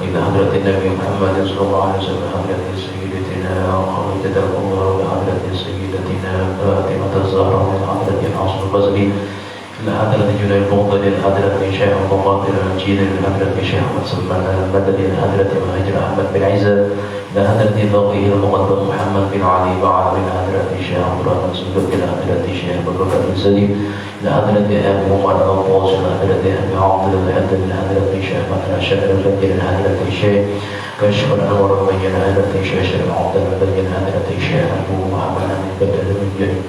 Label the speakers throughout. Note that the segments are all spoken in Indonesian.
Speaker 1: إلى حضرة النبي محمد صلى الله عليه وسلم حضرة سيدتنا خالدة الكبرى وحضرة سيدتنا فاطمة الزهراء وحضرة الحسن البصري إلى حضرة جنيد المغدل حضرة شيخ المقاطر الجيل حضرة شيخ سلمان البدري حضرة مهاجر أحمد بن عيسى إلى حضرة ضوئه المقدم محمد بن علي وعلى من حضرة شيخ عبد الرحمن صندوق إلى حضرة شيخ أبو بكر بن سليم إلى حضرة أبي عمر الغوث إلى حضرة أبي عبد الهدى إلى حضرة شيخ مثل الشهر الفجر إلى حضرة شيخ كشف الأنوار بين حضرة شيخ عبد بين حضرة شيخ أبو محمد بن بدر بن جرير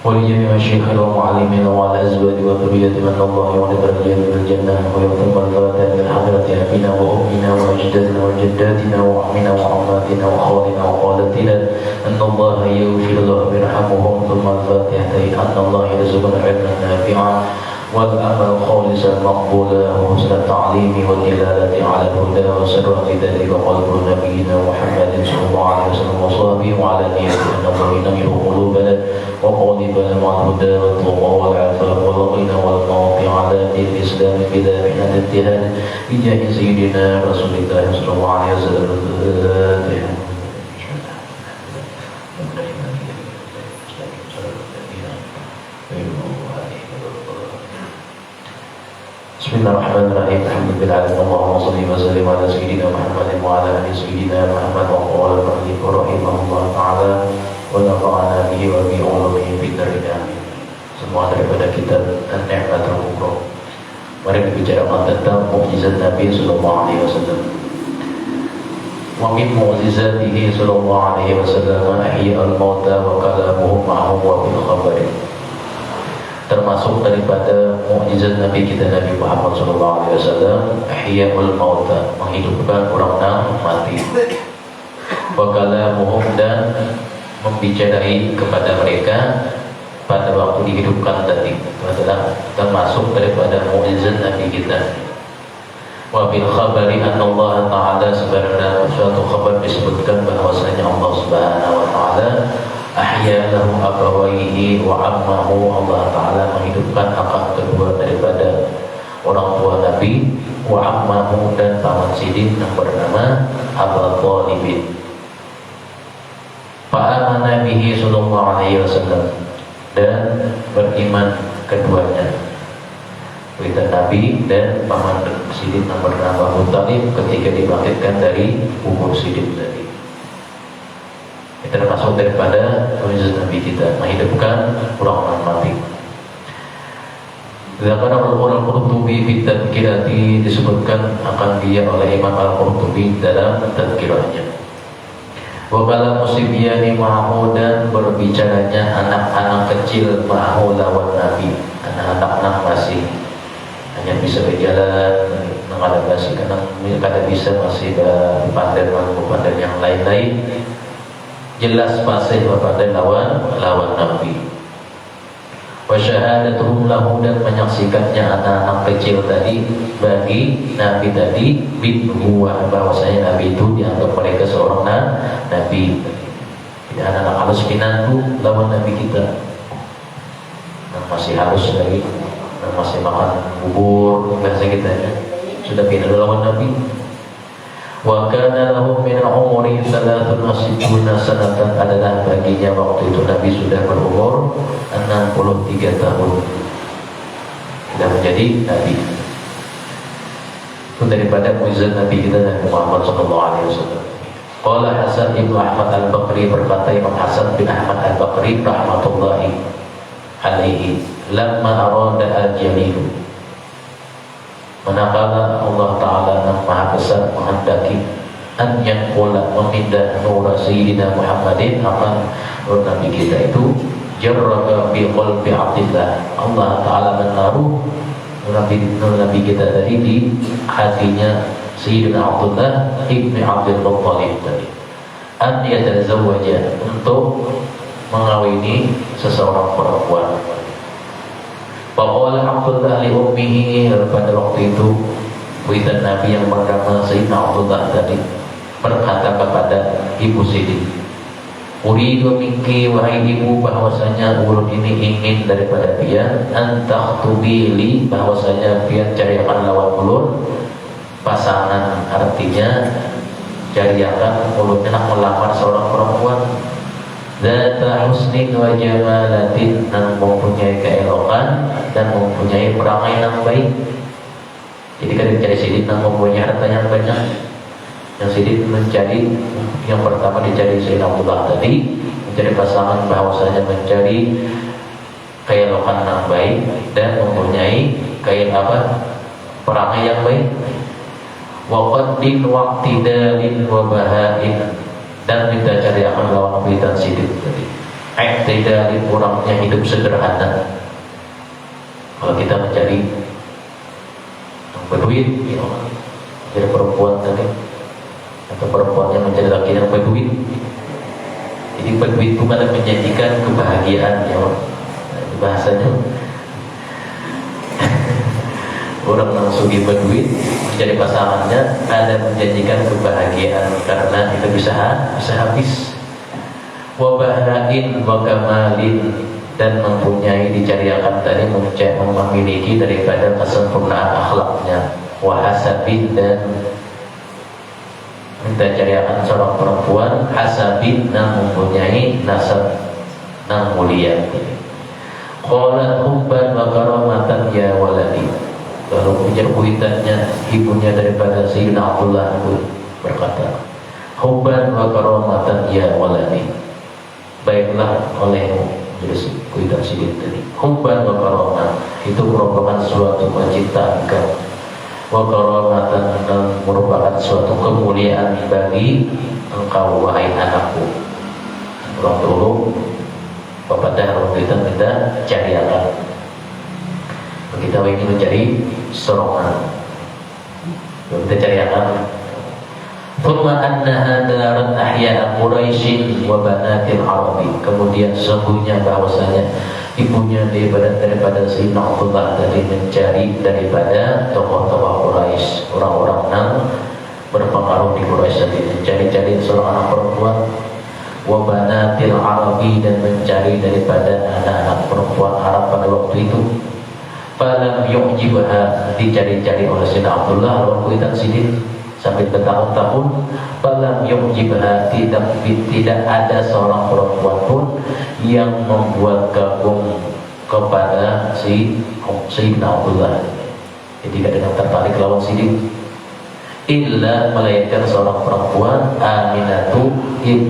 Speaker 1: ولجميع الشيخين والمعلمين وعلى أزواج وذرية من الله يعلم الرجال بالجنة ويعتم الفاتح من حضرة أبينا وأمنا وأجدادنا وجداتنا وعمنا وعماتنا وخالنا وخالتنا أن الله يغفر له ويرحمهم ثم الفاتحة أن الله يرزقنا علما نافعا والأمل خالصا مقبولا وحسن التعليم والدلالة على الهدى وسر ذلك قلب نبينا محمد صلى الله عليه وسلم وصحبه وعلى نية أن الله ينير قلوبنا وقالبنا مع الهدى والتقوى والعفاف والغنى والمواقع على دين الإسلام بلا محنة اجتهاد بجاه سيدنا رسول الله صلى الله عليه وسلم. Bismillahirrahmanirrahim. Alhamdulillah Allahumma shalli wa sallim ala sayyidina Muhammadin wa ala ali sayyidina Muhammad wa qala al-mu'allif rahimahullah ta'ala wa nafa'ana bihi wa bi ulumihi fid darin amin. Semua daripada kita dan nikmatul kubra. Mari membicarakan tentang mukjizat Nabi sallallahu alaihi wasallam. Wa min mu'jizatihi sallallahu alaihi wasallam ahya al-mauta wa kalamuhu ma'ahu wa bil khabari. Termasuk daripada mukjizat Nabi kita Nabi Muhammad sallallahu alaihi wasallam ihyaul mauta, menghidupkan orang yang mati. Wa kalamuhum, dan membicarai kepada mereka pada waktu dihidupkan tadi. Itu adalah termasuk daripada mukjizat Nabi kita. Wa bil khabari anna Allah Ta'ala, sebenarnya suatu khabar disebutkan bahwasanya Allah Subhanahu wa taala ahya lahu abawaihi wa ammahu, Allah Ta'ala menghidupkan akan kedua daripada orang tua Nabi, wa ammahu, dan paman sidin yang bernama Abu Thalib. Fa'amana bihi sallallahu alaihi wasallam, dan beriman keduanya, berita Nabi dan paman sidin yang bernama Abu Thalib ketika dibangkitkan dari kubur sidin tadi. Itu termasuk daripada mukjizat Nabi kita, menghidupkan orang mati. Zakara al-Qurtubi fi tadhkirati, disebutkan akan dia oleh Imam Al-Qurtubi dalam tadhkirahnya. Wa kala musibyani ma'ahu, dan berbicaranya anak-anak kecil ma'ahu lawan Nabi. Anak-anak masih hanya bisa berjalan, mengadaptasi, kadang bisa masih berpandai yang lain-lain. Jelas masih berpandai lawan Nabi. Wa syahadatuhum lahu, dan menyaksikannya anak-anak kecil tadi bagi Nabi tadi binubuwah, bahwasanya Nabi itu dianggap mereka seorang Nabi. Tidak anak-anak halus pinantu lawan Nabi kita, yang masih halus lagi, yang masih makan bubur bahasa kita ya, sudah pindah lawan Nabi. Wa kana lahum min umri 63 sanatan, adalah baginya waktu itu Nabi sudah berumur 63 tahun, sudah menjadi Nabi. Itu daripada mukjizat Nabi kita Nabi Muhammad sallallahu alaihi wasallam. Qala Hasan ibnu Ahmad al-Baqri, berkata Imam Hasan bin Ahmad al-Baqri rahmatullahi alaihi, lamma arada al-jalilu, manakala Allah Ta'ala yang Maha Besar menghendaki an yanqula, memindah nur Sayyidina Muhammadin akan nur Nabi kita itu, jarraba bi qalbi Abdillah, Allah Ta'ala menaruh nur Nabi kita tadi di hatinya Sayyidina Abdullah ibni Abdul Muttalib tadi, an yatazawwaja, untuk mengawini seseorang perempuan. Faqala Abdullah li ummihi, pada waktu itu witan Nabi yang bernama Sayyidina Abdullah tadi berkata kepada ibu Sidin, uridu minki, wahai ibu, bahwasanya ulun ini ingin daripada dia, antakhtubi li, bahwasanya dia carikan lawan ulun, laki-lakinya jariakan mulutnya melamar seorang perempuan Zata husnin wa jamalatin, yang mempunyai keelokan dan mempunyai perangai yang baik. Jadi kan dicari sidin yang mempunyai harta yang banyak. Yang sidin mencari yang pertama dicari Sayyidina Abdullah tadi, mencari pasangan bahwasanya mencari keelokan yang baik dan mempunyai perangai yang baik. Wa qaddin waqtidalin wa bahain, dan kita cari akan lawan kuitan sidin tadi. Iktidalin, orangnya hidup sederhana. Kalau kita mencari berduit, jadi perempuan tadi, atau perempuan yang mencari laki yang berduit. Jadi berduit bukan menjanjikan kebahagiaan, ya, itu bahasanya. Orang yang sugi berduit menjadi pasangannya ada menjanjikan kebahagiaan karena itu bisa habis. Wabahain wakamalin, dan mempunyai dicariakan tadi memiliki daripada kesempurnaan akhlaknya. Wahasabin, dan kita cariakan seorang perempuan hasabin yang mempunyai nasab yang mulia. Qalat hubban wa karamatan ya waladi. Lalu ujar kuitannya ibunya daripada Sayyidina Abdullah pun berkata, hubban wa karamatan ya waladi, baiklah olehmu. Jadi kuitan sidin tadi, hubban wa karamatan itu merupakan suatu kecintaan engkau, wa karamatan dan merupakan suatu kemuliaan bagi engkau wahai anakku. Orang dulu bapak dah kuitan kita cari akan kita ingin mencari serongan, kita cari akan. Thumma annaha darat ahya'a Quraisyin wa banatil Arabi. Kemudian sesungguhnya bahwasanya ibunya daripada Sayyidina Abdullah tadi mencari daripada tokoh-tokoh Quraisy, orang-orang yang berpengaruh di Quraisy tadi, mencari seorang anak perempuan. Wa banatil Arabi, dan mencari daripada anak-anak perempuan Arab pada waktu itu. Falam yu'jibha, dicari-cari oleh Sayyidina Abdullah lawan kuitan sidin sampai bertahun-tahun. Falam yu'jibha, tidak ada seorang perempuan pun yang membuat kagum kepada Sayyidina Abdullah. Jadi tidak ada yang tertarik lawan sidin, illa melainkan seorang perempuan Aminatu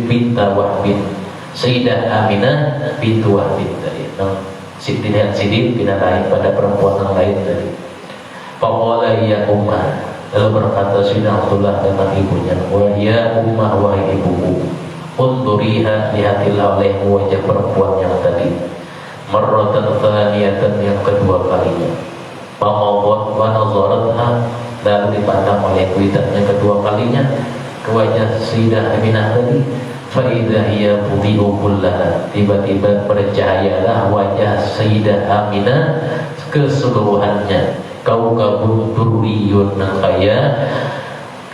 Speaker 1: binta Wahbin, Sayyidah Aminah bintu Wahbin tadi. Sidin tidak lain pada perempuan yang lain tadi. Faqala ya ummah, lalu berkata Sayyidina Abdullah tentang ibunya, wa ya ummah, wahai ibuku, unduriha, lihatilah olehmu wajah perempuan yang tadi. Marratan thaniyatan, yang kedua kalinya. Famawat wa nazaratha, lalu dipandang oleh kuitannya kedua kalinya ke wajah Sayyidah Aminah tadi. Faidah hiya mudhi'u kullaha, tiba-tiba bercahayalah wajah Sayyidah Aminah keseluruhannya. Kaukabun durriyun, kaya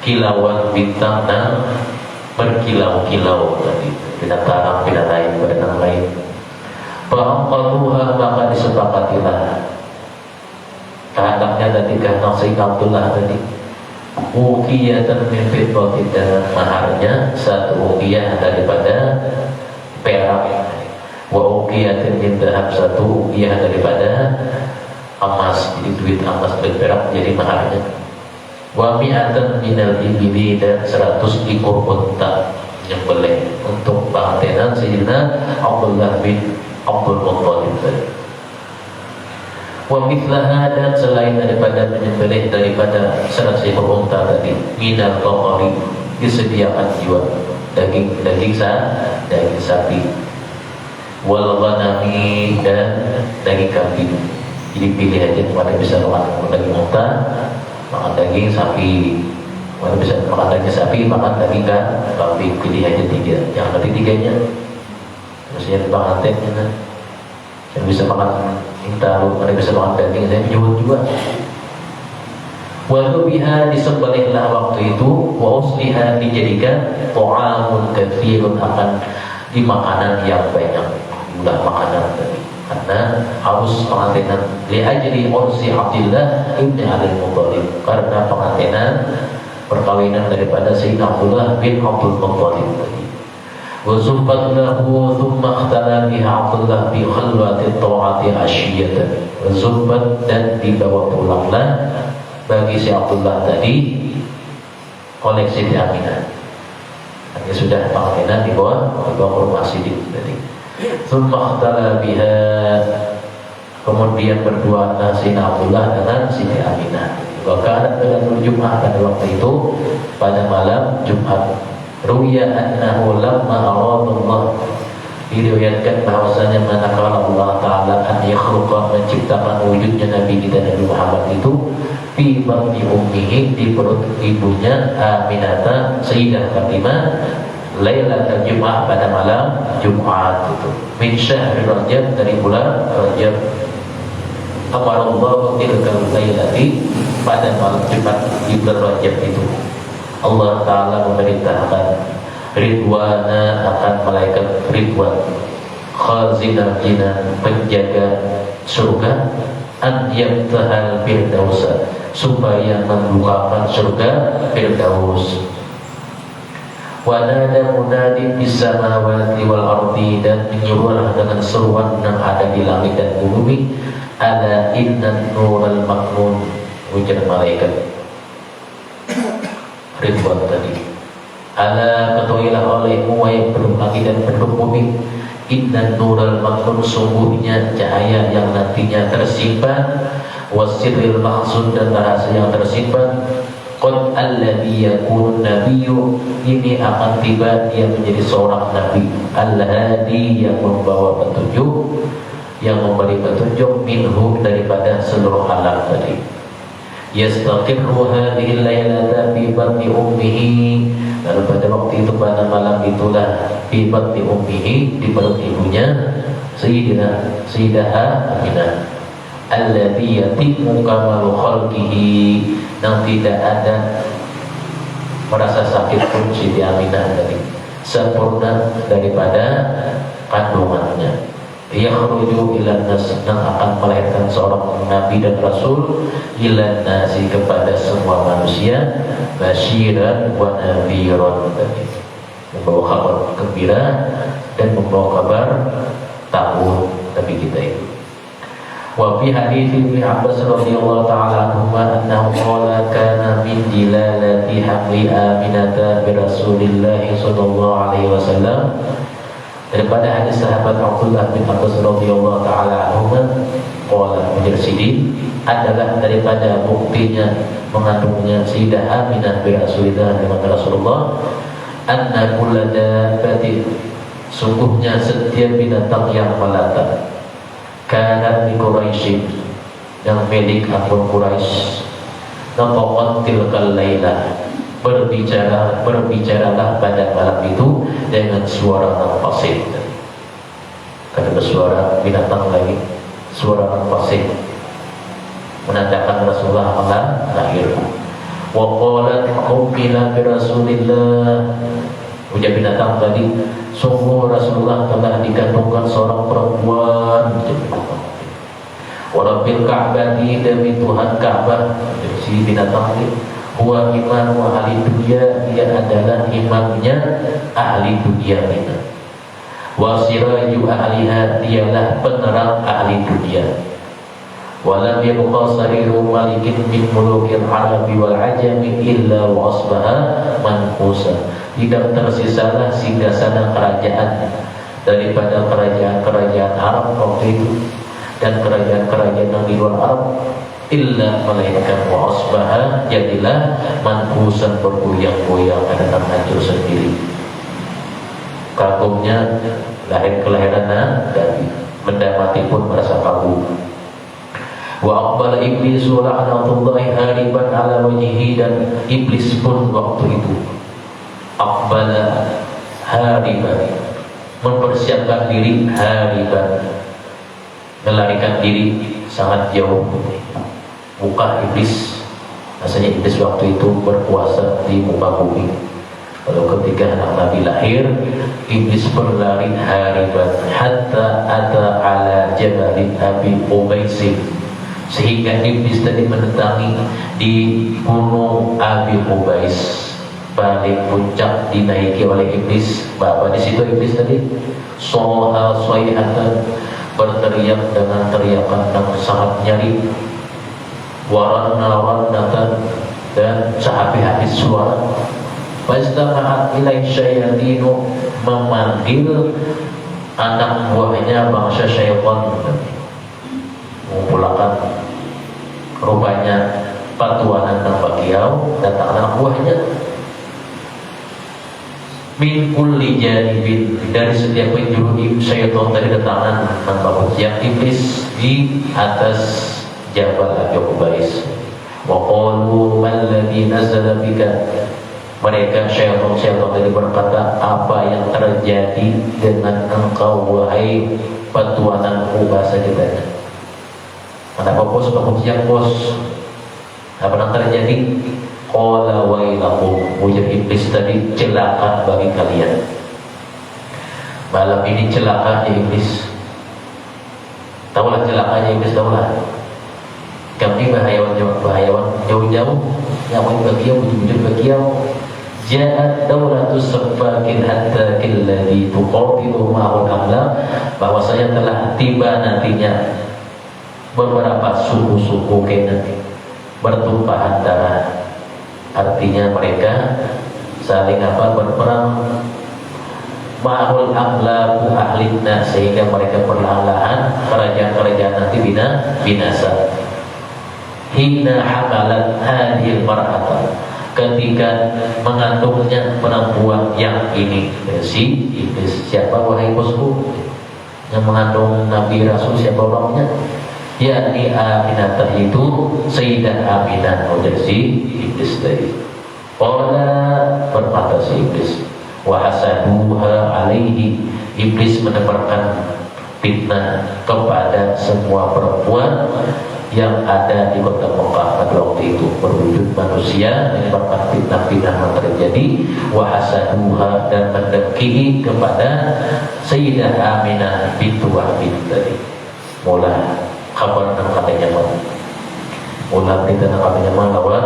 Speaker 1: kilauan bintang dan berkilau-kilau tadi, tidak tarang, tidak lain pada yang lain. Fa'aqaluha, maka disepakatilah kehendaknya tadi karena Sayyidina Abdullah tadi. Uqiyatan min fiddatin, dan maharnya satu uqiyah daripada perak. Wa uqiyatan min dhahab, satu uqiyah daripada emas, jadi duit emas dan perak jadi maharnya. Wa mi'atan minal ibili, dan 100 ekor unta yang boleh untuk pengantinan Sayyidina Abdullah bin Abdul Muttalib tadi. Wa mithlaha, dan selain daripada menyembelih daripada 100 ekor unta tadi, minal baqari, disediakan juga daging sapi, wal ghanami, dan daging kambing. Jadi pilih aja, pada bisa makan daging unta, makan daging sapi, pada bisa makan daging sapi, makan daging kambing. Pilih aja 3, jangan lebih 3-nya. Maksudnya pengantinnya kan yang bisa makan tahu, mereka bisa makan daging, saya menyebut juga. Walau biha, disembelihlah waktu itu, wa usliha, dijadikan ta'amun katsirun, akan di makanan yang banyak, jumlah makanan tadi. Karena harus pengantinan li ajli ursi Abdillah ibn Abdul Muttalib, karena pengantinan perkawinan daripada Sayyidina Abdullah bin Abdul Muttalib tadi. Wa zubbat lahu thumma ikhtala biha Abdullah bi khalwati ta'ati asyiyatan. Wa zubbat, dan dibawa pulanglah bagi si Abdullah tadi oleh Siti Aminah. Ini sudah Aminah dibawa ke rumah Siddiq tadi. Thumma ikhtala biha, kemudian berdua Sayyidina Abdullah dengan Siti Aminah. Bahkan pada Jumat pada waktu itu pada malam Jumat. Ruya annahu lamma aradallah, diriwayatkan bahwasanya manakala Allah Ta'ala an yakhluqa, menciptakan wujudnya Nabi kita Nabi Muhammad itu fi batni ummihi, di perut ibunya Aminata Sayyidah Fatimah, Lailatul Jumat, pada malam Jumat itu, min syahri Rajab, dari bulan Rajab. Amarallahu tilkal lailati, pada malam Jumat di bulan Rajab itu Allah Ta'ala memerintahkan Ridwana, akan malaikat Ridwan, khazinah jinan, penjaga surga, an yabtahal firdausa, supaya membukakan surga Firdaus. Wa nada munadin bis samawati wal ardi, dan menyuruhlah dengan seruan yang ada di langit dan bumi, ala innan nural maknun, ujar malaikat Ridwan tadi, ala ketahuilah olehmu wahai penduduk langit dan penduduk bumi, innan nural maknun, sungguhnya cahaya yang nantinya tersimpan, wasirril makhzun, dan rahasia yang tersimpan, qad alladhi yakun nabiyyu, ini akan tiba dia menjadi seorang nabi, al-hadi, yang membawa petunjuk, yang memberi petunjuk, minhu, daripada seluruh alam tadi. Yastaqirru hadhihi al-lailata fi batni ummihi, dan pada waktu itu pada malam itulah fi batni ummihi, di perut ibunya Sayyidah Aminah, alladhi yatimmu kamalu khalqihi, yang tidak ada merasa sakit pun Siti Aminah tadi, sempurna daripada kandungannya. Yakhruju ilan nas, yang akan melahirkan seorang nabi dan rasul, ilan nasi, kepada semua manusia, basyiran wa nadhiran, membawa kabar gembira dan membawa kabar takut nabi kita itu. Wa fi hadits Ibnu Abbas radhiyallahu ta'ala anhu annahu qala kana min dilalati hamli Aminata bi Rasulillah sallallahu alaihi wasallam, daripada hadis sahabat Abdullah bin Abbas radhiyallahu ta'ala anhu, qala Siddiq, adalah daripada buktinya mengandungnya Sayyidah Aminah bi Rasulillah, dengan Rasulullah, anna kulla dabbatin, sungguhnya setiap binatang yang melata, kana di Quraisy, yang milik akun Quraisy, nafaqat tilkal lailah, berbicaralah pada malam itu dengan suara yang fasih. Kata bersuara binatang lagi, suara yang fasih, menandakan Rasulullah akan lahir. Wa qalat ummina bi Rasulillah, ujar binatang tadi, sungguh Rasulullah telah dikandungkan seorang perempuan. Wa rabbil Ka'bati, demi Tuhan Ka'bah, si binatang ini, huwa iman wa ahli dunia, dia adalah imamnya ahli dunia ini, wa siraju ahliha, dialah penerang ahli dunia. Walam yabqa sariru malikin min mulukil arabi wal ajami illa wa asbaha manqusa, tidak tersisalah singgasana kerajaan daripada kerajaan-kerajaan Arab waktu itu dan kerajaan-kerajaan yang di luar Arab, illa melainkan wa asbaha, jadilah manqusan, bergoyang-goyang dan hancur sendiri. Kagumnya kelahiran Nabi, benda mati pun merasa kagum. Wa aqbala iblisu la'natullahi hariban ala wajhihi, dan iblis pun waktu itu aqbala hariban, mempersiapkan diri, hariban, melarikan diri sangat jauh. Muka iblis, rasanya iblis waktu itu berkuasa di muka bumi. Lalu ketika anak Nabi lahir, iblis berlari hariban hatta ada ala jabalin Abi Ubaisin, sehingga iblis tadi mendatangi di gunung Abi Qubais, balik puncak dinaiki oleh iblis. Bapak di situ iblis tadi soha soihatan, berteriak dengan teriakan yang sangat nyari, warna-warnatan, dan sehabis-habis suara. Fastama'at ilai syayatinu, memanggil anak buahnya bangsa syaitan, mengumpulkan. Rupanya patuanan dan bagiau datang anak buahnya min kulli janibin, dari setiap penjuru syaitan dari datangan tanpa yang iblis di atas Jabal Abi Qubais. Wa qalu man ladzi nazala bika, mereka syaitan tadi berkata, apa yang terjadi dengan engkau wahai patuananku, bahasa kita. Kenapa bos yang bos? Apa yang terjadi? Qala wailakum, ujar iblis tadi, celaka bagi kalian. Malam ini celaka iblis. Tahulah celakanya iblis, tahulah. Kami bahayawan jauh-jauh, yang bagiau ujung-ujung bagiau. Ja'at daulatus safakin hatta killadhi tuqatilu ma'ul amla, bahwasanya telah tiba nantinya beberapa suku-suku nanti bertumpahan darah. Artinya mereka saling berperang, ma'ul amla ahlina, sehingga mereka perlahan-lahan kerajaan-kerajaan nanti binasa. Hina hamalat hadhil mar'ata, ketika mengandungnya perempuan yang ini. Si iblis, siapa wahai bosku yang mengandung Nabi Rasul, siapa orangnya? Yakni Aminah, itu Sayyidah Aminah. Udah si iblis tadi. Qala, berkata si iblis, wa hasaduha alaihi, iblis menebarkan fitnah kepada semua perempuan yang ada di kota Mekah pada waktu itu, berwujud manusia, menyebabkan fitnah-fitnah yang terjadi. Wa hasaduha, dan mendengki kepada Sayyidah Aminah bintu Wahb tadi. Mula kabar dan katanya mula berita dan katanya lawan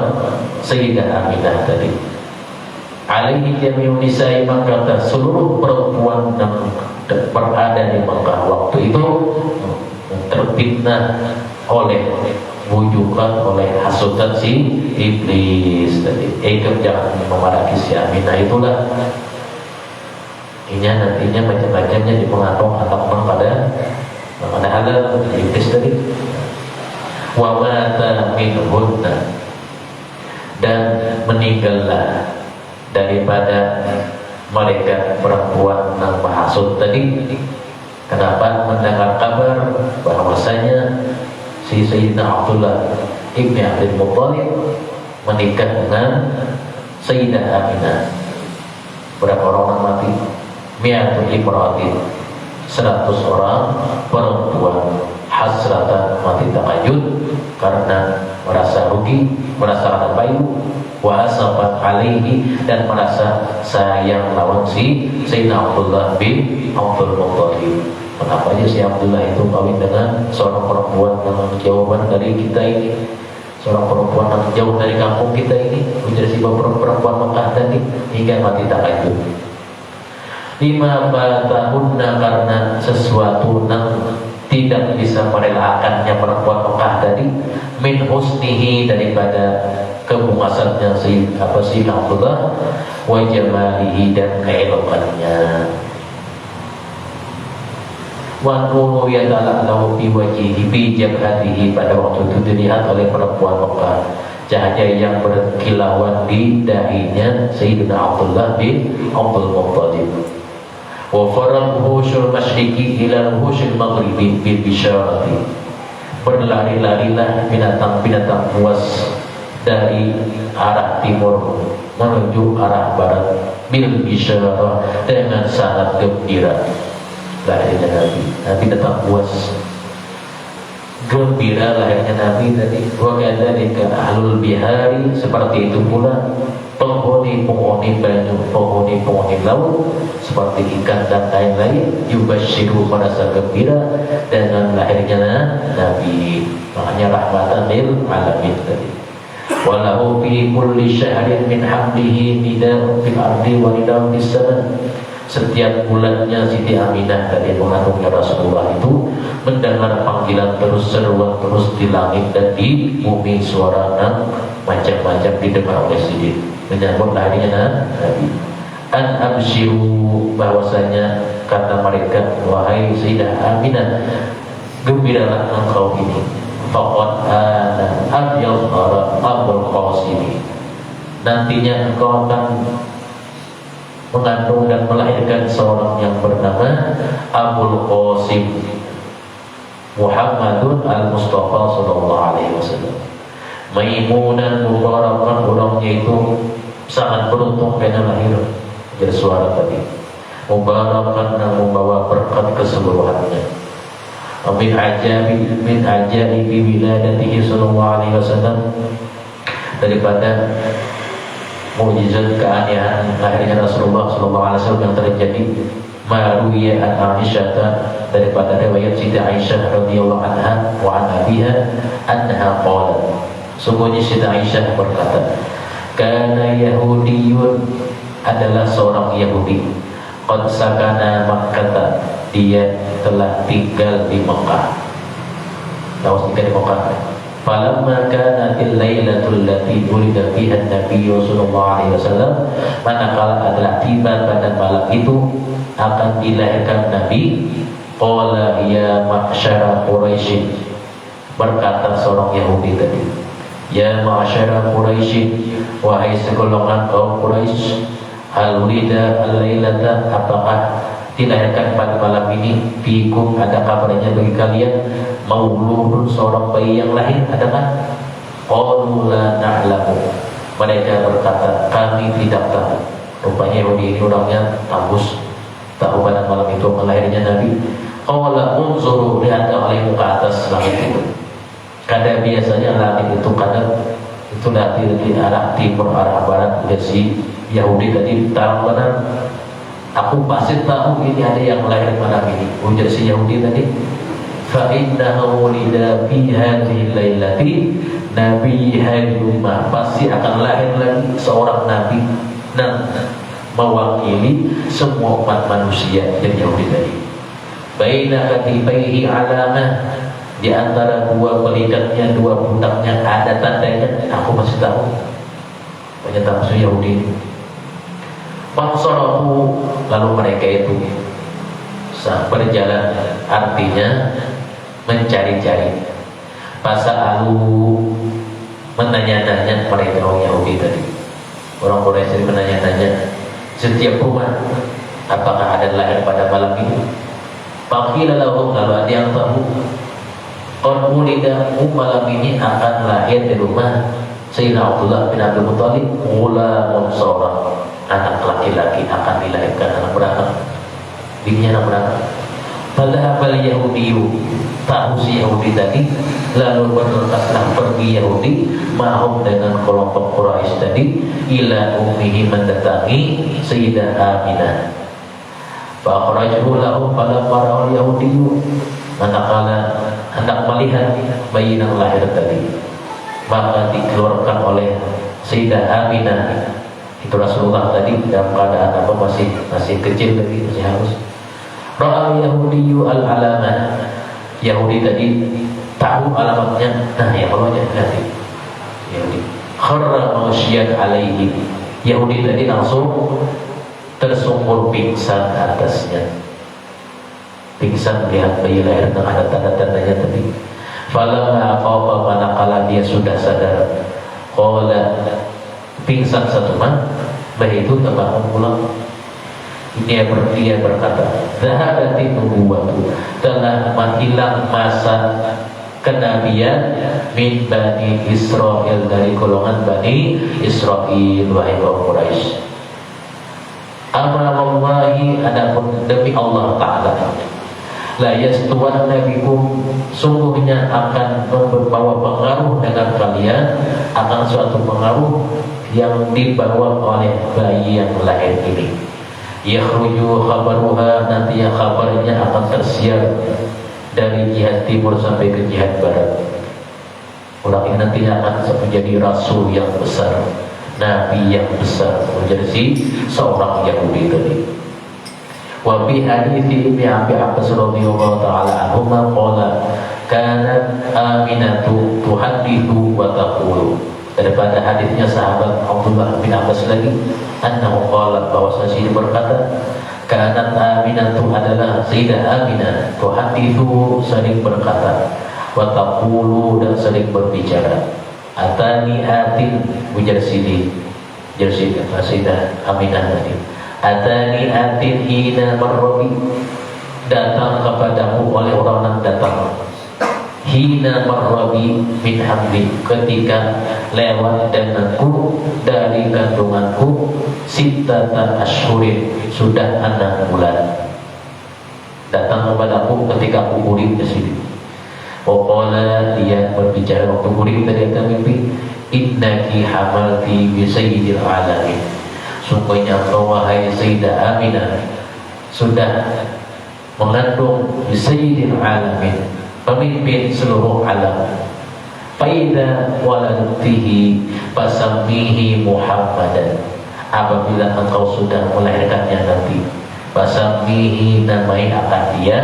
Speaker 1: Sayyidah Aminah tadi. Alaihi jami'un nisa'i Makkah, seluruh perempuan yang berada di Mekah waktu itu terfitnah oleh bujukan, oleh hasutan si iblis tadi. Jangan memaraki si Aminah, itulah ini nantinya macam-macamnya di pengantung anak pada halal iblis tadi. Wa mata minhunna, dan meninggallah daripada mereka perempuan yang mahasud tadi. Kenapa? Mendengar kabar bahwasanya si Sayyidina Abdullah ibni Abdul Muttalib menikah dengan Sayyidah Aminah. Berapa orang mati? Mi'atu imratin, 100 orang perempuan. Hasratan, mati takajud karena merasa rugi, merasa rasa bayu. Wa asafat alaihi, dan merasa sayang lawan si Sayyidina Abdullah bin Abdul Muttalib. Kenapa aja si Abdullah itu kawin dengan seorang perempuan yang jauhan dari kita ini, seorang perempuan yang jauh dari kampung kita ini, menjadi si perempuan Mekah tadi, hingga mati takajud. Lima batahunna, karena sesuatu yang tidak bisa merelakannya perempuan Mekah tadi, min husnihi, daripada kebumasannya si Abdullah, wa jamalihi, dan keelokannya. Wa nuru yata'allahu fi wajhihi fi jabhatihi, pada waktu itu dilihat oleh perempuan Mekah cahaya yang berkilauan di dahinya Sayyidina Abdullah bin Abdul Muttalib. Wa faraq hushul masyriqi ila hushul maghribi bil bisyarati, berlari-larilah binatang-binatang buas dari arah timur menuju arah barat bil bisyarah, dengan sangat gembira. Lahirnya Nabi datang buas, gembira lahirnya Nabi tadi. Wa kadzalika ahlul bihari, seperti itu pula penghuni-penghuni banyu, penghuni-penghuni laut, seperti ikan dan lain-lain, yubasyiru, merasa gembira dengan lahirnya Nabi. Makanya rahmatan lil alamin tadi. walahu fi kulli syahrin min hamlihi nida'un fil ardi wa nida'un fis sama. Setiap bulannya Siti Aminah dari mengandungnya Rasulullah itu mendengar panggilan terus, seruan terus di langit dan di bumi, suara macam-macam didengar oleh Siti menyambut lahirnya Nabi. An absyiru, bahwasanya kata mereka, wahai Sayyidah Aminah, gembiralah engkau ini, faqad ana an yadhhara Abul Qasim, nantinya engkau akan mengandung dan melahirkan seorang yang bernama Abul Qasim Muhammadun al-Mustafa sallallahu alaihi wasallam. Maimunan mubarakan, orangnya itu sangat beruntung karena lahir dari suara tadi. Mubarakan, yang membawa berkat keseluruhannya. Min ajaibi wiladatihi sallallahu alaihi wasallam, daripada mukjizat keanehan lahirnya Rasulullah sallallahu alaihi wasallam yang terjadi, maruwiya an Aisyah, daripada riwayat Siti Aisyah radhiyallahu anha wa an abiha anha qalat, sungguhnya Siti Aisyah berkata, kana Yahudiyun, adalah seorang Yahudi, qad sakana Makkah, dia telah tinggal di Mekah. Tahu tinggal di Mekah? Falamma kanatil lailatul lati wulida fiha an-nabiy sallallahu alaihi wasallam, manakala adalah tiba pada malam itu akan dilahirkan Nabi, qala ya ma'syara Quraisy, berkata seorang Yahudi tadi, ya ma'syara Quraisy, wahai segolongan kaum Quraisy, hal wulida al-lailata, apakah dilahirkan pada malam ini, fikum, ada kabarnya bagi kalian, mauludun, seorang bayi yang lahir, adakah? Qalu la na'lamu, mereka berkata, kami tidak tahu. Rupanya Yahudi ini orangnya tambus, tahu pada malam itu melahirnya Nabi. Qala unzuru, lihatlah olehmu ke atas langit itu. Kadang biasanya langit itu kadang itu nanti di arah timur, arah barat. Si Yahudi tadi tahu benar, aku pasti tahu ini ada yang lahir malam ini. Ujar si Yahudi tadi, fa innahu wulida fi hadhihi lailati nabi hadumah, pasti akan lahir lagi seorang nabi dan mewakili semua umat manusia. Jadi Yahudi tadi, baina katibaihi alamah, di antara dua pelikatnya, dua pundaknya ada tandanya. Aku masih tahu. Banyak tahu Yahudi. Fansarafu, lalu mereka itu berjalan, artinya mencari-cari. Fasa'alu, menanya-nanya mereka orang Yahudi tadi. Orang Quraisy menanya-nanya setiap rumah, apakah ada lahir pada malam ini? Faqila lahum, lalu ada yang tahu, qad wulida, malam ini akan lahir di rumah Sayyidina Abdullah bin Abdul Muthalib ghulamun seorang anak laki-laki, akan dilahirkan anak beranak. Dirinya anak beranak. Padahal Yahudiyu, tahu si Yahudi tadi, lalu berangkatlah pergi Yahudi mahum dengan kelompok Quraisy tadi, ila ummihi, mendatangi Sayyidah Aminah. Fa akhrajahu lahu, pada para Yahudiyu, manakala hendak melihat bayi yang lahir tadi, maka dikeluarkan oleh Sayyidah Aminah. Itu Rasulullah tadi dalam keadaan apa, masih kecil lagi, masih halus. Ra'a Yahudiyu al-alamah, Yahudi tadi tahu alamatnya. Nah ya Allah, lihat Yahudi kharra mausyian alaihi, Yahudi tadi langsung tersungkur pingsan atasnya, pingsan melihat bayi lahir dengan ada tanda-tandanya tadi. Falamma afaqa, manakala dia sudah sadar, qala, pingsan satu man, bayi itu terbangun pulang. Dia berkata, zahabati nubuwwatu, telah menghilang masa kenabian min Bani Israel, dari golongan Bani Israel, wahai kaum Quraisy. Amalallahi, adapun demi Allah Ta'ala, la yastuwan nabikum, sungguhnya akan membawa pengaruh dengan kalian, akan suatu pengaruh yang dibawa oleh bayi yang lahir ini. Yakhruju khabaruha, nantinya kabarnya akan tersiar dari jihad timur sampai ke jihad barat. Orang ini nantinya akan menjadi rasul yang besar, nabi yang besar, menjadi seorang Yahudi tadi. Wa fi hadithi Ibnu Abbas radhiyallahu ta'ala anhuma qala kanat Aminatu tuhaddithu wa taqulu. Daripada hadisnya sahabat Abdullah bin Abbas lagi, annahu qala, bahwasanya dia berkata, kanat Aminatu adalah Sayyidah Aminah, tuhaddithu sering berkata, wa taqulu dan sering berbicara. Atani atin ujar sini Sayyidah Aminah tadi. Atani atin hina marrabi, datang kepadamu oleh orang yang datang. Hina marrabi min hamli, ketika lewat denganku dari kandunganku, sittata asyhurin, sudah 6 bulan. Datang kepadaku ketika aku urip di sini. Waqala, dia berbicara waktu urip tadi akan mimpi, innaki hamalti bi sayyidil alamin, sungguhnya engkau wahai Sayyidah Aminah sudah mengandung bi sayyidil alamin, pemimpin seluruh alam. Faida waladtihi fasammihi Muhammadan, apabila engkau sudah melahirkannya nanti, fasammihi, namai akan dia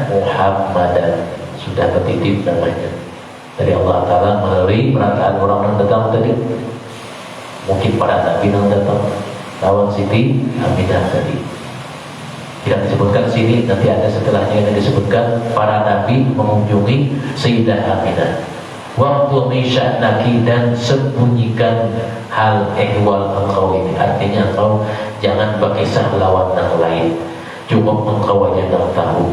Speaker 1: Muhammadan, sudah ketitip namanya dari Allah Ta'ala melalui perataan orang yang datang tadi. Mungkin para nabi yang datang lawan Siti Aminah tadi tidak disebutkan sini, nanti ada setelahnya yang disebutkan para nabi mengunjungi Sayyidah Aminah. Waktu misya'naki, dan sembunyikan hal ehwal engkau ini, artinya engkau jangan berkisah lawan yang lain, cukup engkau aja yang tahu.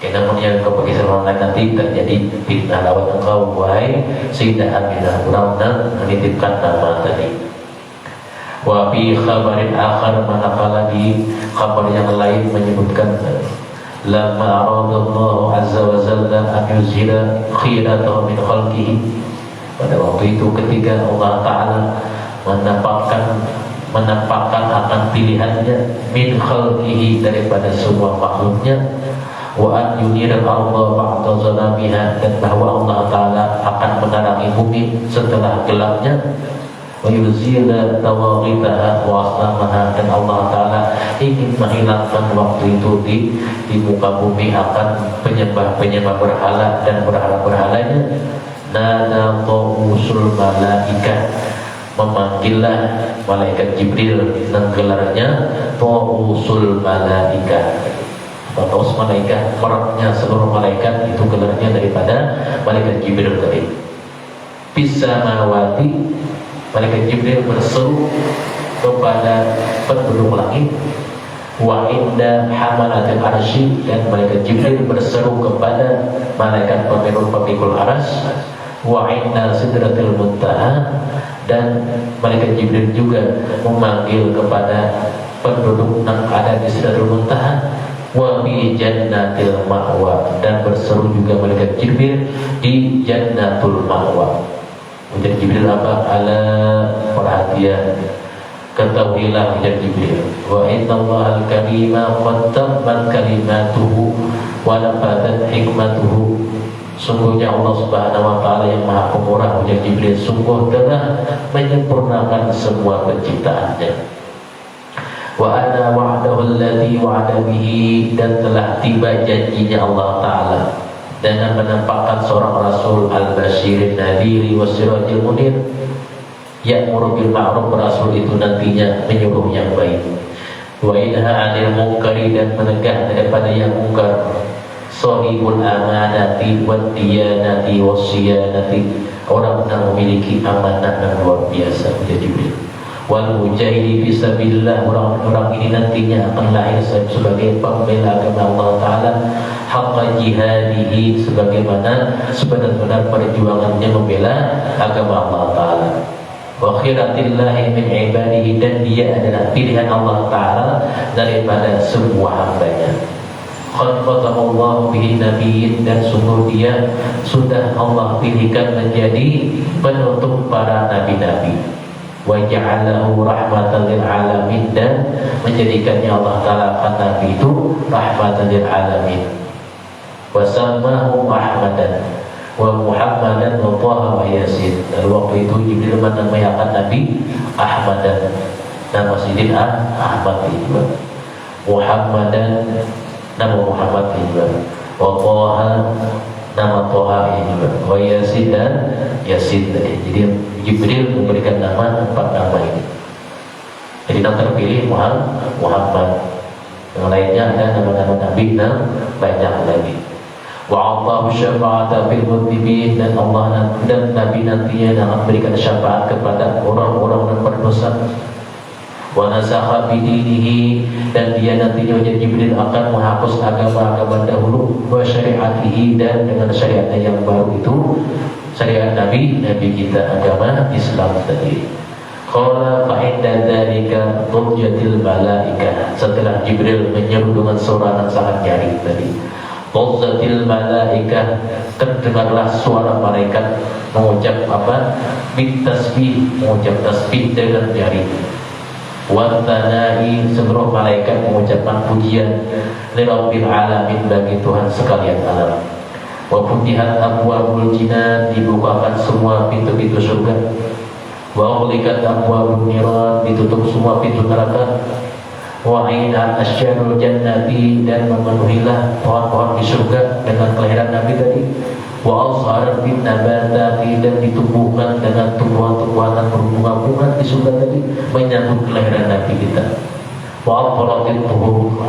Speaker 1: Namun yang engkau berkisah lawan lain nanti terjadi fitnah lawan engkau wahai Sayyidah Aminah. Kurang menitipkan nama tadi. Wa fi khabarin akhar, manakala di kabar yang lain menyebutkan, lamma aradallahu azza wa jalla an yuzhira khiratahu min khalqihi, pada waktu itu ketika Allah Ta'ala menampakkan akan pilihannya min khalqihi, daripada semua makhluknya, wa an yunira al-ardha ba'da zalamiha, dan bahwa Allah Ta'ala akan menerangi bumi setelah gelapnya, wa yuzila tawaghitaha wa aslamaha, dan Allah Ta'ala ingin menghilangkan waktu itu di muka bumi akan penyembah-penyembah berhala dan berhala-berhalanya. Nada qawusul malaikah, memanggillah malaikat Jibril, dan gelarnya qawusul malaikah. Taus malaikat, mereknya seluruh malaikat, itu gelarnya daripada malaikat Jibril tadi. Bisamawati, malaikat Jibril berseru kepada penduduk langit. Wa inda hamalatil arsy, dan malaikat Jibril berseru kepada malaikat pemikul arsy. Wa inda sidratil muntaha, dan malaikat Jibril juga memanggil kepada penduduk yang ada di sidratul muntaha. Wa bi jannatil ma'wa, dan berseru juga malaikat Jibril di jannatul ma'wa. Ujar Jibril apa? Ala, perhatian, ketahuilah ujar Jibril, wa innallaha al-karima qad tammat kalimatuhu wa nafadat hikmatuhu, sungguhnya Allah Subhanahu wa Ta'ala yang Maha Pemurah, ujar Jibril, sungguh telah menyempurnakan semua penciptaannya. Wa ana wa'dahu alladhi wa'ada bihi, dan telah tiba janjinya Allah Ta'ala dengan menampakkan seorang Rasul al-Basyirin Nadhiri wa Sirajil Munir, ya'muru bil ma'ruf, Rasul itu nantinya menyuruh yang baik, wa yanha 'anil munkari, dan menegah daripada yang mungkar, sahibul amanati wad diyanati wasyiyanati, orang yang memiliki amanah yang luar biasa, ujar Jibril. Wal mujahidi fisabilillah, orang-orang ini nantinya akan lahir sebagai pembela agama Allah Ta'ala, haqqa jihadihi, sebagaimana sebenar-benar perjuangannya membela agama Allah Ta'ala. Wa khiratillahi min ibadihi, dan dia adalah pilihan Allah Ta'ala daripada semua hambanya. Qad qatamallahu bihi nabiyyin, dan sungguh dia sudah Allah pilihkan menjadi penutup para nabi-nabi. Wa ja'alahu rahmatan lil alamin, dan menjadikannya Allah Ta'ala akan nabi itu rahmatan lil alamin. Wa sammahu Ahmadan, wa Muhammadan wa Taha wa Yasin. Dan waktu itu Jibril menamakan Nabi Ahmadan, nama Sidin Ahmad juga, Muhammadan nama Muhammad juga, wa Taha nama Taha juga, wa Yasin dan Yasin. Jadi Jibril memberikan nama 4 nama ini. Jadi yang terpilih Muhammad. Yang lainnya ada nama-nama Nabi dan banyak lagi. Wa'atahu syafa'ata fil mudhibin, dan Allah dan Nabi nantinya akan memberikan syafaat kepada orang-orang yang berdosa. Wa nasakha bidinihi, dan dia nantinya Jibril akan menghapus agama-agama dahulu, wa syariatihi, dan dengan syariatnya yang baru itu syariat Nabi kita agama Islam tadi. Qala fa'inda dzalika turjatil malaika, setelah Jibril menyeru dengan suara yang sangat nyaring tadi, turjatil malaika, terdengarlah suara malaikat mengucap bitasbih, mengucap tasbih dengan nyaring. Wantanai, seluruh malaikat mengucapkan pujian lirabbil alamin, bagi Tuhan sekalian alam. Wa futihat abwabul jinan, dibukakan semua pintu-pintu surga. Wa ughliqat abwabun niran, ditutup semua pintu neraka. Wa ainat asyarul jannati, dan memenuhilah pohon-pohon di surga dengan kelahiran Nabi tadi. Wa azharat bin nabatati, dan ditumbuhkan dengan tumbuhan-tumbuhan dan berbunga-bunga di surga tadi menyambut kelahiran Nabi kita. Wa al-faratit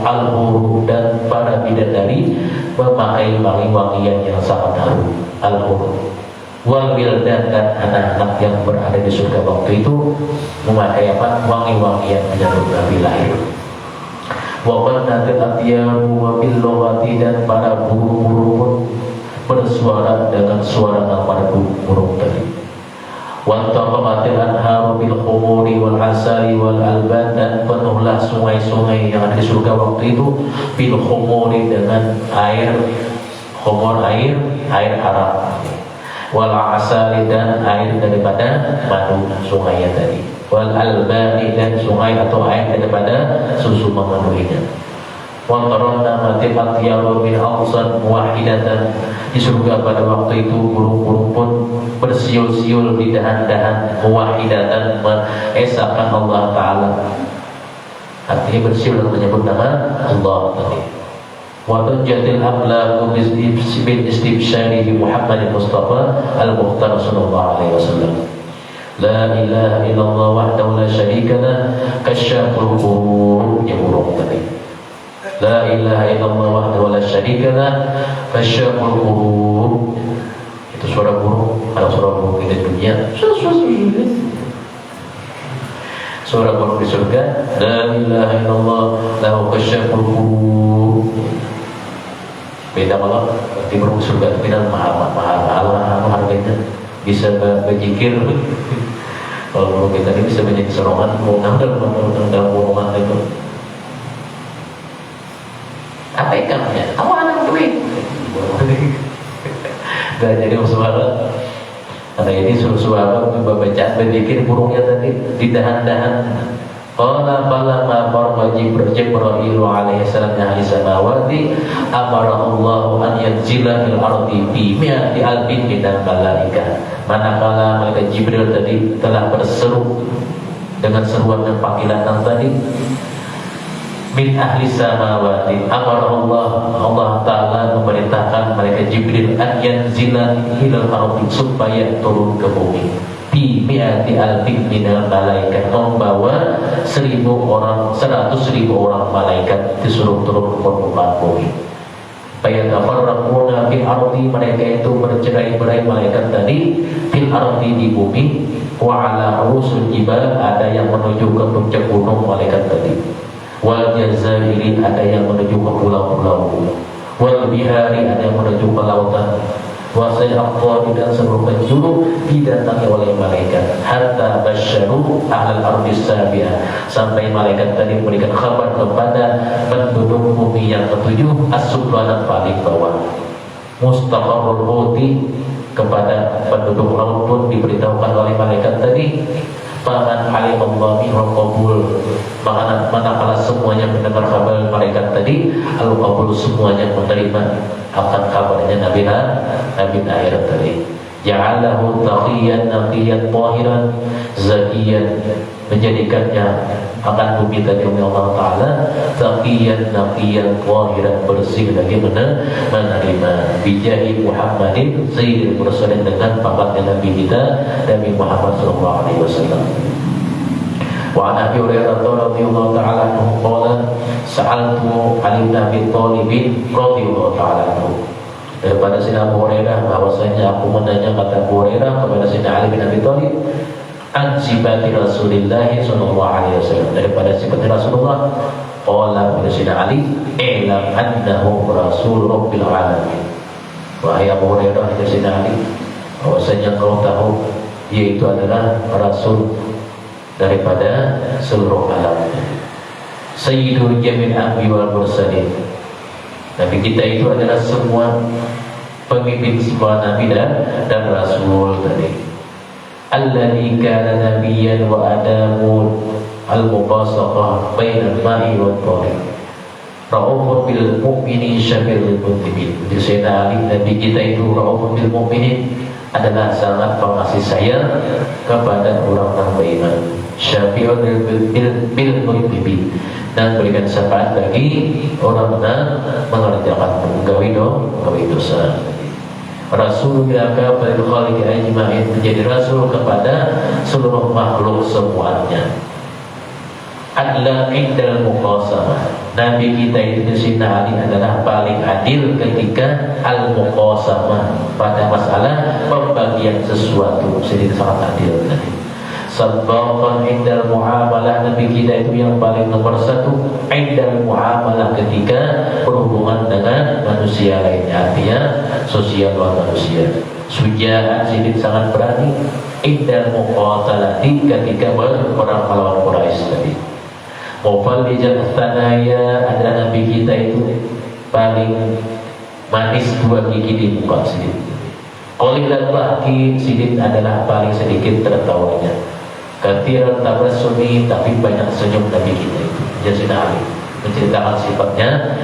Speaker 1: al-huru, dan para bidadari memakai wangi-wangian yang sangat harum, al-huru. Wal wildan, dan anak-anak yang berada di surga waktu itu memakai wangi-wangian menyambut Nabi lahir. Wa qannatil atyaru wa bil lughati, dan para buru-buru pun bersuara dengan suara para burung tadi. Wa taqamatil anharu bil khumuri wal asari wal alban, dan penuhlah sungai-sungai yang ada di surga waktu itu bil khumuri, dengan air khumur, air Arab, wal asari, dan air daripada madu sungainya tadi, wal albani, dan sungai atau air daripada susu memenuhinya. Wa taranna matiqat yaru min awsan muwahhidatan, di surga pada waktu itu burung-burung pun bersiul-siul di dahan-dahan, muwahhidatan, mengesahkan Allah Ta'ala, artinya bersiul dan menyebut nama Allah tadi. Wa tunjatil amlaku bil istibsyari Muhammad Mustafa al-Mukhtar sallallahu alaihi wasallam. La ilaha illallah wahdahu la syarika lah, kasyaful ghurur, ya burung tadi. La ilaha illallah wahdahu la syarika lah, kasyaful ghurur. Itu suara burung. Kalau suara burung di dunia, suara burung di surga, la ilaha illallah lahu kasyaful ghurur. Beda kalau di burung surga itu mahal harganya, bisa berzikir. Kalau burung kita ini bisa menjadi serongan, mau dalam burungan itu. Apa ikannya? Awan duit. Gak jadi suara. Karena ini suara baca berzikir burungnya tadi di dahan-dahan. Qala falamma farqa Jibril alaihi salam ahli samawati amara Allah an yanzila fil ardi fi mi'ati alfin minal malaika. Manakala malaikat Jibril tadi telah berseru dengan seruan dan panggilan yang tadi, min ahli samawati, amara Allah Ta'ala memerintahkan malaikat Jibril an yanzila ilal ardi, supaya turun ke bumi, bi mi'ati alfin minal malaikat, membawa 100.000 orang malaikat disuruh turun ke permukaan bumi. Fayatafarraquna fil ardi, mereka itu bercerai-berai malaikat tadi fil ardi, di bumi, wa ala rusul jibal, ada yang menuju ke puncak gunung malaikat tadi, wal jazairi, ada yang menuju ke pulau-pulau, wal bihari, ada yang menuju ke lautan, wasai aqwadi, dan seluruh penjuru didatangi oleh malaikat, hatta basyaru ahlal ardi sabiah, sampai malaikat tadi memberikan kabar kepada penduduk bumi yang ketujuh, as-sufla, paling bawah, mustaqarrul huti, kepada penduduk laut pun diberitahukan oleh malaikat tadi, Faman alimallahu minhum qabul, manakala semuanya mendengar kabar malaikat tadi, al-qabul semuanya menerima akan kabarnya Nabi akhirat tadi. Ja'alahu taqiyan naqiyan tahiran zakiyan, menjadikannya akan bumi tadi oleh Allah Ta'ala taqiyan naqiyan tahiran, bersih lagi menerima bijahi Muhammadin sayyidil mursalin, dengan pangkatnya Nabi kita Nabi Muhammad sallallahu alaihi wasallam. Wa an Abi Hurairah radhiyallahu ta'ala anhu qala sa'altu Ali bin Abi Thalib radhiyallahu ta'ala anhu, daripada Sayyidina Abu Hurairah bahwasanya aku menanya, kata Abu Hurairah kepada Sayyidina Ali bin Abi Thalib, an sifati Rasulillah sallallahu alaihi wasallam, daripada sifat Rasulullah. Qala kepada Sayyidina Ali, i'lam annahu rasul rabbil alamin. Wahai Abu Hurairah, kepada Sayyidina Ali, bahwasanya kau tahu dia itu adalah rasul daripada seluruh alam, sayyidul jamil anbi wal mursalin. Nabi kita itu adalah semua pemimpin semua nabi dan rasul tadi. Alladzi kana nabiyyan wa adamu al-muqasaqah bainal ma'i wat thari. Raufun bil mu'minin syafirul mudhibin. Di Sayyidina Ali, Nabi kita itu raufun bil mu'minin, adalah sangat pengasih sayang kepada orang-orang beriman. Syafi'un bil mudhibin, dan berikan syafaat bagi orang yang mengerjakan gawe dosa. Rasul biaka bil khaliqi ajma'in, menjadi rasul kepada seluruh makhluk semuanya. Adla indal muqasamah, Nabi kita itu Sayyidina Ali adalah paling adil ketika al-muqasamah, pada masalah pembagian sesuatu, jadi sangat adil tadi. Sabaqan indal muamalah, Nabi kita itu yang paling nomor satu indal muamalah, ketika berhubungan dengan manusia lainnya, artinya sosial luar manusia. Sujaan, sidin sangat berani. Indal muqatalati, ketika berperang melawan Quraisy tadi. Mufallijal thanaya, adalah Nabi kita itu paling manis dua gigi di muka sidin. Qalilal bahki, sidin adalah paling sedikit tertawanya. Kathiran tabassumi, tapi banyak senyum Nabi kita itu. Sayyidina Ali menceritakan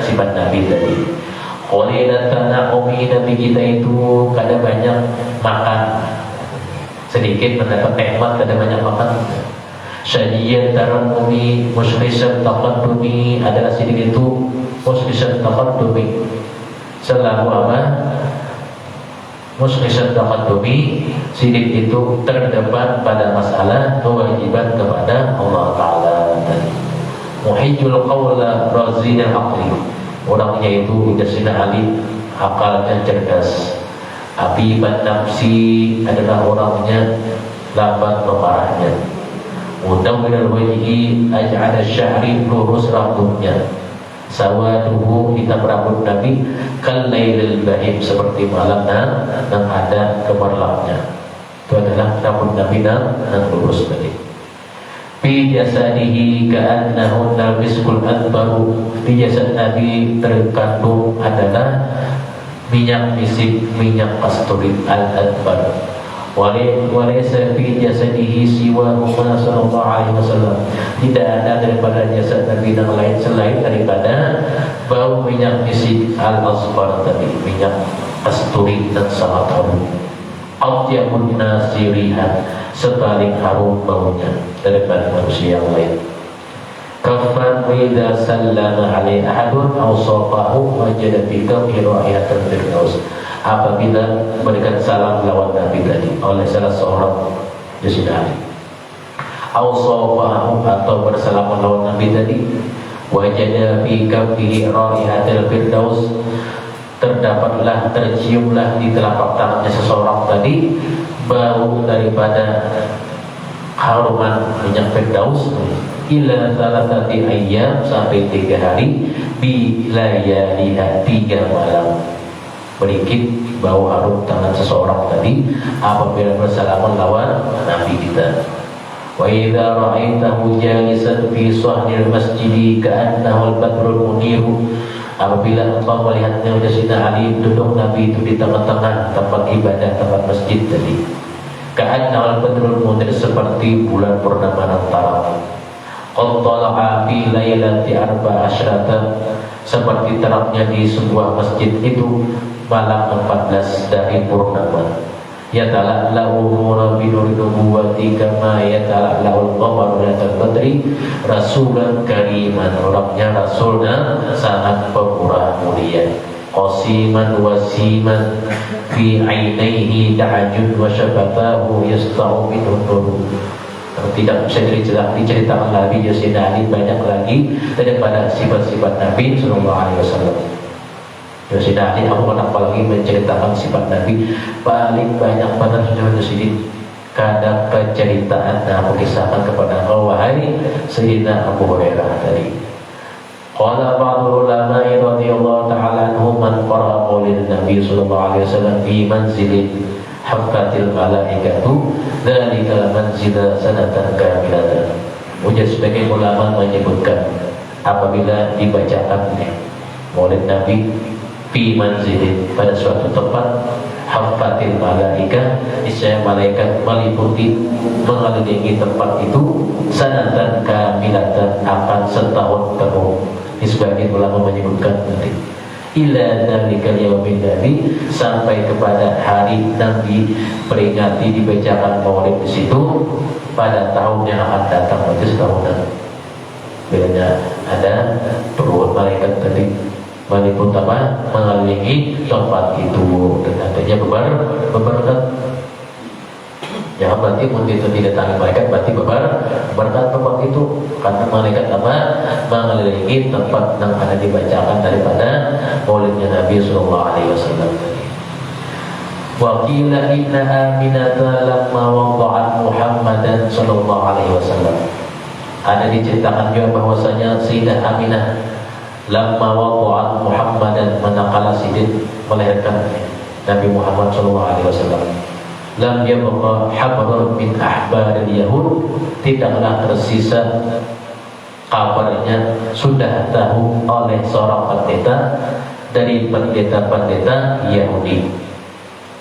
Speaker 1: sifat Nabi tadi. Qalilan tana'umi, Nabi kita itu kadang banyak makan, sedikit mendapat nikmat, kadang banyak makan. Syadiyan tarannumi musyrisan taqaddumi, adalah sedikit itu musyrisan taqaddumi, selalu apa? Musyrisan taqaddumi, sidik itu terdepan pada masalah kewajiban kepada Allah Ta'ala. Muhijjul qawla razina aqli, orangnya itu Sayyidina Ali akalnya cerdas. Abiban nafsi, adalah orangnya lambat pemarahnya. Mudawwirul wajhi aj'ala syahri, lurus rambutnya. Sawaduhu, hitam rambut Nabi, kalailil bahim, seperti malam yang ada gemerlapnya. Itu adalah rambut Nabi yang lurus tadi. Fi jasadihi ka'annahu nalbiskul adbaru, di jasad Nabi terkandung adalah minyak misik, minyak kasturi al-adbar. Walaysa fi jasadihi siwa Muhammad sallallahu alaihi wasallam, tidak ada daripada jasad Nabi yang lain selain daripada bau minyak misik al-asfar tadi, minyak kasturi dan sangat harum. Atyabun nasirihan, sepaling harum baunya daripada manusia yang lain. Kafan idza sallama alaihi ahadun aw safahu wajada fi kaffi ra'ihatul firdaus, apabila memberikan salam lawan Nabi tadi oleh salah seorang Sayyidina Ali, aw safahu, atau bersalaman lawan Nabi tadi, wajada fi kaffi ra'ihatul firdaus, terdapatlah, terciumlah di telapak tangannya seseorang tadi bau daripada haruman minyak firdaus, ila salatati ayyam, sampai 3 hari, bilayaliha, 3 malam, berikit bau harum tangan seseorang tadi apabila bersalaman lawan Nabi kita. Wa idza ra'aitahu jalisan fi sahnil masjidi ka'annahu al-badrul munir, apabila engkau melihatnya Sayyidina Ali duduk Nabi itu di tengah-tengah tempat ibadah, tempat masjid tadi, Ka'anna al-badrul munir, seperti bulan purnama nan terang. Qad tala'a fi lailati arba asyrata, seperti terangnya di sebuah masjid itu malam 14 dari purnama. Yatala'la'u nura binuri nubuwati kama yatala'la'ul qamaru lailatal badri, rasulan kariman, orangnya rasulnya sangat pemurah mulia. Qasiman wasiman fi ainaihi ta'ajjud wa syabatahu yasta'u minhu nur. Tidak bisa diceritakan lagi Sayyidina Ali banyak lagi daripada sifat-sifat Nabi sallallahu alaihi wasallam. Sayyidina Ali apalagi menceritakan sifat Nabi paling banyak pada sudah di sini. Kadang penceritaan aku kisahkan kepada kau wahai Sayyidina Abu Hurairah tadi. Qala ba'dul ulama radhiyallahu ta'ala anhum man qara'a qaulin Nabi sallallahu alaihi wasallam fi manzilin hafatil malaikatu dzalikal manzila sanatan kamilatan. Ujar sebagai ulama menyebutkan apabila dibacakan maulid Nabi fi manzilin, pada suatu tempat, hafatil malaika, niscaya malaikat meliputi mengelilingi tempat itu, sanatan kamilatan, akan setahun penuh. Ini sebagian ulama menyebutkan nanti ila dzalikal yaumil ladzi, sampai kepada hari Nabi peringati dibacakan maulid di situ pada tahun yang akan datang, itu setahunan. Bedanya ada perut malaikat tadi meliput apa, mengelilingi tempat itu, dan adanya berberkat. Ya berarti pun itu tidak tanya malaikat, berarti berkat tempat itu, karena malaikat apa, mengelilingi tempat yang ada dibacakan daripada maulidnya Nabi sallallahu alaihi wasallam tadi. Wa qila inna Aminata lamma wada'at Muhammadan sallallahu alaihi wasallam. Ada diceritakan juga bahwasanya Sayyidah Aminah lamma wada'at Muhammadan, manakala Sidin melahirkan Nabi Muhammad sallallahu alaihi wasallam, lam yabqa habrun min ahbaril yahud, tidaklah tersisa kabarnya sudah tahu oleh seorang pendeta dari pendeta-pendeta Yahudi.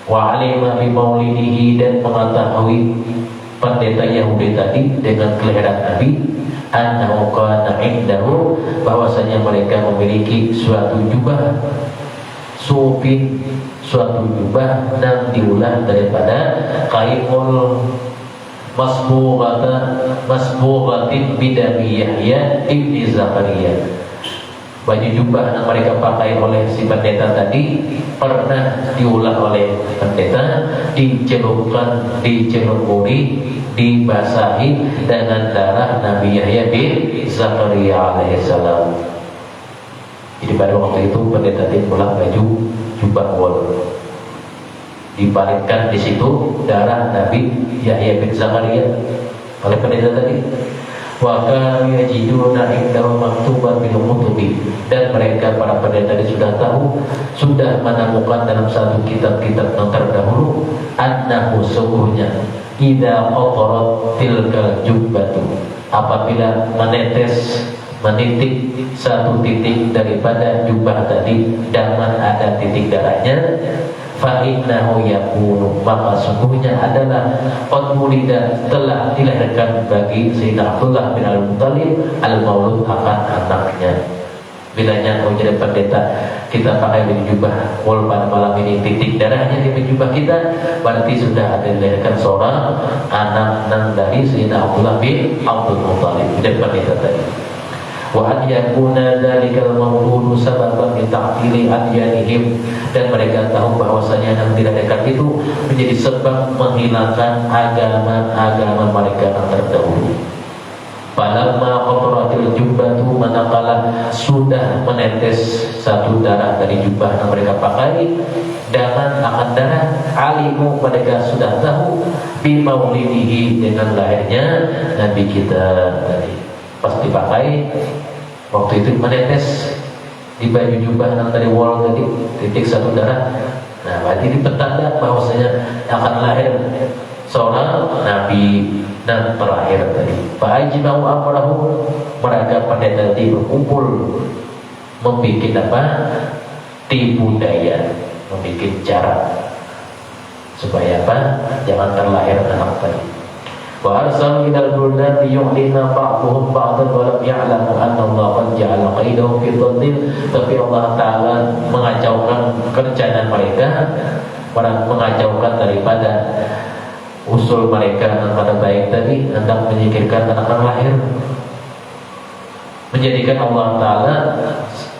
Speaker 1: Wa alima bi maulidihi, dan mengetahui pendeta Yahudi tadi dengan kelahiran Nabi, annahu kana indahu, bahwasanya mereka memiliki suatu jubah sufin, suatu jubah yang diulah daripada kainul masbughatin bidami Yahya ibni Zakaria. Baju jubah yang mereka pakai oleh si pendeta tadi pernah diulah oleh pendeta, dicelupkan, dicelupuri, dibasahi dengan darah Nabi Yahya bin Zakaria alaihissalam. Jadi pada waktu itu pendeta diulah baju jubah wol, dibalikkan di situ darah Nabi Yahya bin Zakaria oleh pendeta tadi. Wa kanu yajiduna indahu maktuban bil kutubi, dan mereka para pendeta ini sudah tahu, sudah menemukan dalam satu kitab-kitab yang terdahulu, annahu sungguhnya idza qatarat tilkal jubbatu, apabila menitik satu titik daripada jubah tadi, dan ada titik darahnya, fa innahu yakunu, maka sungguhnya adalah qad mulida, telah dilahirkan bagi Sayyidina Abdullah bin Al-Muttalib al-maulud, akan anaknya. Bilanya kau jadi pendeta, kita pakai baju jubah wal pada malam ini, titik darahnya di baju jubah kita, berarti sudah ada dilahirkan seorang anak dari Sayyidina Abdullah bin Abdul Muttalib, dan pendeta tadi. Wa an yakuna dzalikal mawludu sababan li ta'tili adyanihim, dan mereka tahu bahwasanya yang dilahirkan itu menjadi sebab menghilangkan agama-agama mereka yang terdahulu. Falamma qataratil jubbatu, manakala sudah menetes satu darah dari jubah yang mereka pakai dengan akan darah, alimu, mereka sudah tahu bi maulidihi, dengan lahirnya Nabi kita tadi. Pas dipakai waktu itu menetes di baju jubah yang dari wall tadi titik satu darah. Nah berarti ini petanda bahwasanya akan lahir seorang Nabi dan terakhir tadi. Fa'ajma'u amrahu, mereka pendeta tadi berkumpul membikin apa? Tipu daya, membikin cara Supaya apa? Jangan terlahir anak tadi. Wa arsalu ilal buldati yu'lina ba'duhum ba'dan wa lam ya'lamu anna Allah qad ja'ala qaidahum fi dhillin. Tapi Allah Ta'ala mengacaukan kerencana mereka, mengacaukan daripada usul mereka antara baik tadi, hendak menyingkirkan anak yang lahir, menjadikan Allah Ta'ala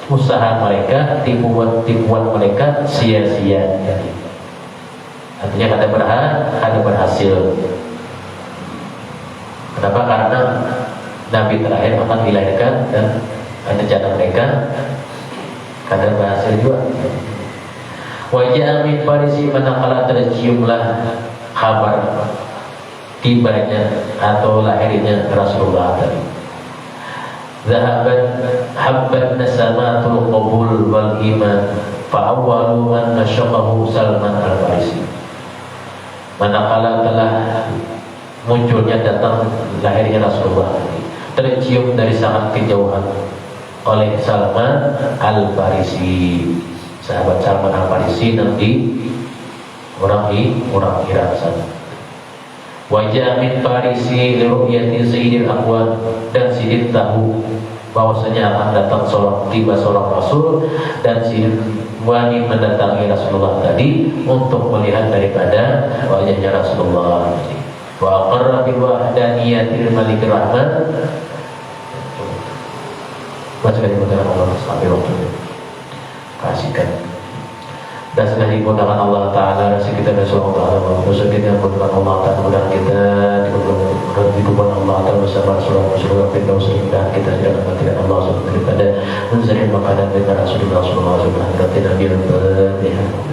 Speaker 1: usaha mereka, tipuan mereka sia-sia. Artinya ada berhasil. Kenapa? Karena Nabi terakhir akan dilahirkan dan rencana mereka kadang berhasil juga. Wajah min Farisi manakala terciumlah kabar tibanya atau lahirnya Rasulullah tadi. Zahabat habbat nasamatul qabul wal iman fa awwalu man nasyaqahu Salman al-Farisi. Manakala telah munculnya datang lahirnya Rasulullah, tercium dari sangat kejauhan oleh Salman al-Farisi. Sahabat Salman al-Farisi nanti orang Irak sana. Wajah min Farisi liru'yati Sayyidil Aqwan, dan Sidin tahu bahwasanya akan datang seorang Rasul, dan Sidin wani mendatangi Rasulullah tadi untuk melihat daripada wajahnya Rasulullah. Wa aqarra bil wahdaniyatil malikir rahman. Baca dimudahkan Allah sampai waktu kasihkan. Dan setelah dimudahkan Allah Ta'ala rezeki kita dari Allah Ta'ala, dosa kita dimudahkan Allah Ta'ala, mudah kita dimudahkan Allah Ta'ala bersama Rasulullah Firdaus, dan kita tidak mengatakan Allah SWT daripada menzahir makanan dengan Rasulullah SAW. Kita Nabi al-Fatihah.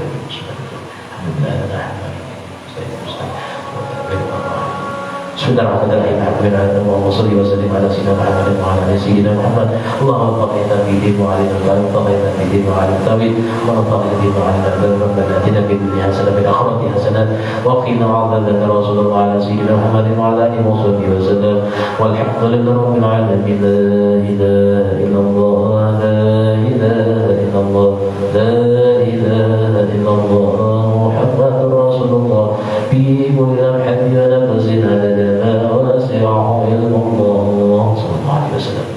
Speaker 1: Bismillahirrahmanirrahim. Allahumma shalli wa sallim ala sayyidina Muhammad wa ala ali sayyidina Muhammad. Allahumma faqihna fi din wa alim al-qalim, faqihna fi din wa alim tawil, wa faqihna fi din wa alim al-qalim, rabbana atina fid dunya hasanah wa fil akhirati hasanah wa qina adhaban nar. Rasulullah ala sayyidina Muhammad wa ala alihi wa sahbihi wa sallam. Walhamdulillahi rabbil alamin. La ilaha illallah, la ilaha illallah, la ilaha illallah, Muhammadur Rasulullah. Bi kulli hamdin wa nafsin adada وسع علم الله صلى الله عليه وسلم.